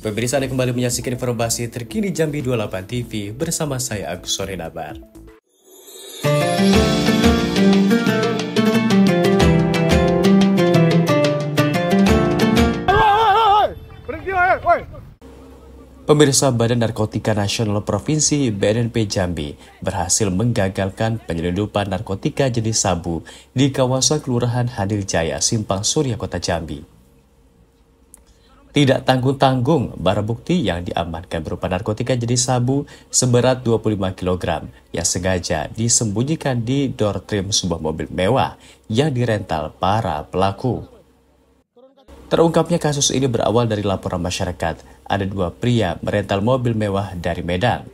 Pemirsa, Anda kembali menyaksikan informasi terkini Jambi 28 TV bersama saya Agus Sorinabar. Pemirsa, Badan Narkotika Nasional Provinsi BNNP Jambi berhasil menggagalkan penyelundupan narkotika jenis sabu di kawasan Kelurahan Handil Jaya, Simpang Surya, Kota Jambi. Tidak tanggung-tanggung, barang bukti yang diamankan berupa narkotika jenis sabu seberat 25 kg yang sengaja disembunyikan di door trim sebuah mobil mewah yang dirental para pelaku. Terungkapnya kasus ini berawal dari laporan masyarakat. Ada dua pria merental mobil mewah dari Medan.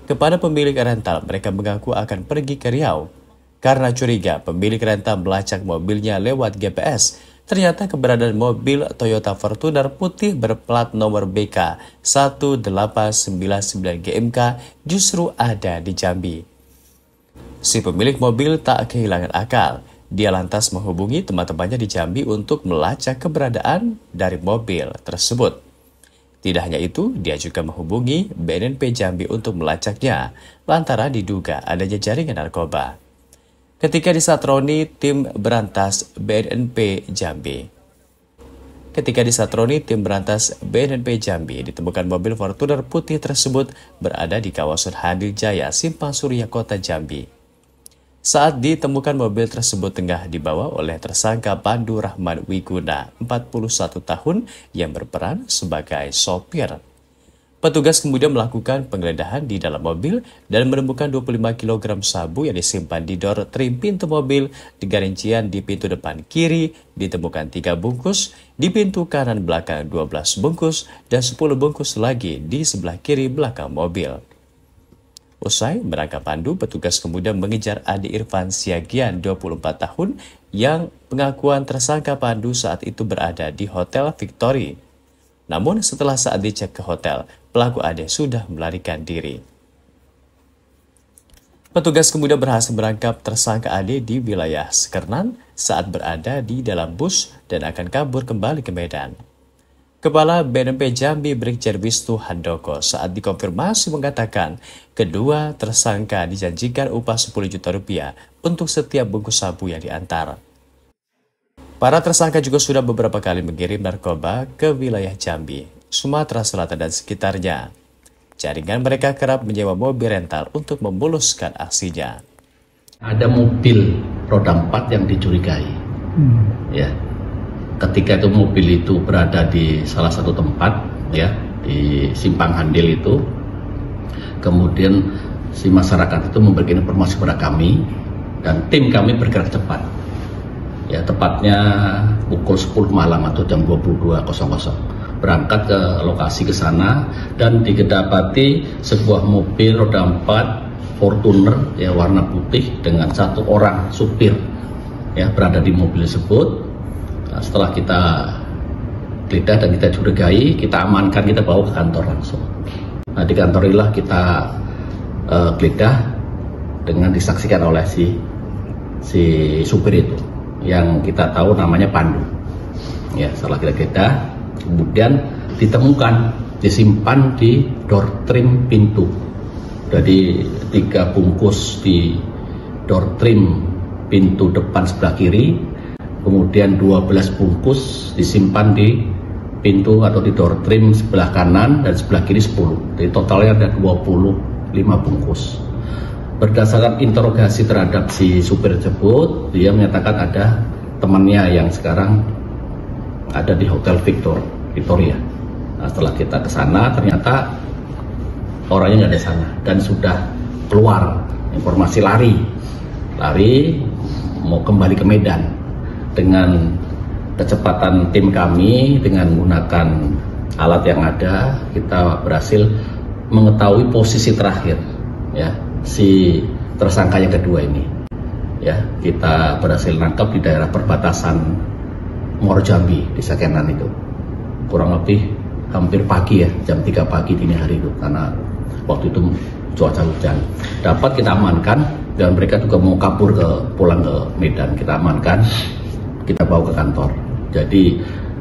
Kepada pemilik rental, mereka mengaku akan pergi ke Riau. Karena curiga, pemilik rental melacak mobilnya lewat GPS. Ternyata keberadaan mobil Toyota Fortuner putih berplat nomor BK 1899 GMK justru ada di Jambi. Si pemilik mobil tak kehilangan akal. Dia lantas menghubungi teman-temannya di Jambi untuk melacak keberadaan dari mobil tersebut. Tidak hanya itu, dia juga menghubungi BNNP Jambi untuk melacaknya, lantaran diduga adanya jaringan narkoba. Ketika disatroni tim berantas BNNP Jambi, ditemukan mobil Fortuner putih tersebut berada di kawasan Handil Jaya, Simpang Surya, Kota Jambi. Saat ditemukan, mobil tersebut tengah dibawa oleh tersangka Pandu Rahman Wiguna, 41 tahun, yang berperan sebagai sopir. Petugas kemudian melakukan penggeledahan di dalam mobil dan menemukan 25 kg sabu yang disimpan di door trim pintu mobil. Di rincian di pintu depan kiri ditemukan 3 bungkus, di pintu kanan belakang 12 bungkus, dan 10 bungkus lagi di sebelah kiri belakang mobil. Usai menangkap Pandu, petugas kemudian mengejar Adi Irfan Siagian, 24 tahun, yang pengakuan tersangka Pandu saat itu berada di Hotel Victory. Namun setelah saat dicek ke hotel, pelaku Ade sudah melarikan diri. Petugas kemudian berhasil menangkap tersangka Ade di wilayah Sekernan saat berada di dalam bus dan akan kabur kembali ke Medan. Kepala BNNP Jambi Brigjen Wisnu Handoko saat dikonfirmasi mengatakan kedua tersangka dijanjikan upah 10 juta rupiah untuk setiap bungkus sabu yang diantar. Para tersangka juga sudah beberapa kali mengirim narkoba ke wilayah Jambi, Sumatera Selatan dan sekitarnya. Jaringan mereka kerap menyewa mobil rental untuk memuluskan aksinya. Ada mobil roda 4 yang dicurigai. Ya. Ketika itu mobil itu berada di salah satu tempat, ya, di Simpang Handil itu, kemudian si masyarakat itu memberikan informasi kepada kami dan tim kami bergerak cepat. Ya, tepatnya pukul 10 malam atau jam 22.00 berangkat ke lokasi ke sana dan didapati sebuah mobil roda 4 Fortuner ya warna putih dengan 1 orang supir ya berada di mobil tersebut. Nah, setelah kita geledah dan kita curigai, kita amankan, kita bawa ke kantor langsung. Nah, di kantor inilah kita geledah dengan disaksikan oleh si supir itu yang kita tahu namanya Pandu. Ya, setelah kita geledah, kemudian ditemukan disimpan di door trim pintu. Jadi 3 bungkus di door trim pintu depan sebelah kiri, kemudian 12 bungkus disimpan di pintu atau di door trim sebelah kanan dan sebelah kiri 10. Jadi totalnya ada 25 bungkus. Berdasarkan interogasi terhadap si supir tersebut, dia menyatakan ada temannya yang sekarang ada di Hotel Victoria. Nah, setelah kita ke sana, ternyata orangnya nggak ada sana dan sudah keluar. Informasi lari mau kembali ke Medan. Dengan kecepatan tim kami, dengan menggunakan alat yang ada, kita berhasil mengetahui posisi terakhir, ya, si tersangka yang kedua ini. Ya, kita berhasil nangkap di daerah perbatasan Muaro Jambi di Sekernan itu. Kurang lebih hampir pagi ya, jam 3 pagi dini hari itu, karena waktu itu cuaca hujan. Dapat kita amankan dan mereka juga mau kabur pulang ke Medan. Kita amankan, kita bawa ke kantor. Jadi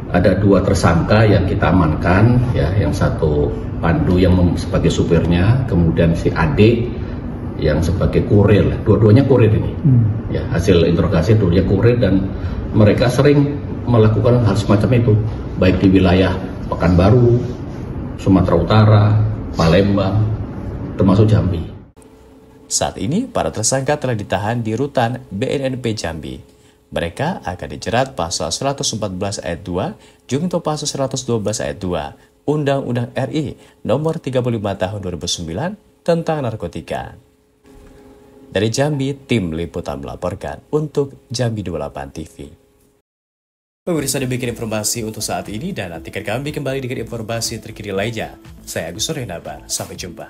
Ada 2 tersangka yang kita amankan, ya, yang satu Pandu yang sebagai supirnya, kemudian si Ade yang sebagai kurir. Dua-duanya kurir ini. Ya, hasil interogasi dua-duanya kurir dan mereka sering melakukan hal semacam itu, baik di wilayah Pekanbaru, Sumatera Utara, Palembang, termasuk Jambi. Saat ini, para tersangka telah ditahan di rutan BNNP Jambi. Mereka akan dijerat pasal 114 ayat 2, junto pasal 112 ayat 2, Undang-Undang RI nomor 35 tahun 2009 tentang narkotika. Dari Jambi, tim liputan melaporkan untuk Jambi 28 TV. Pemirsa, demikian informasi untuk saat ini dan nantikan kami kembali dengan informasi terkini lainnya. Saya Agus Sorehnabar, sampai jumpa.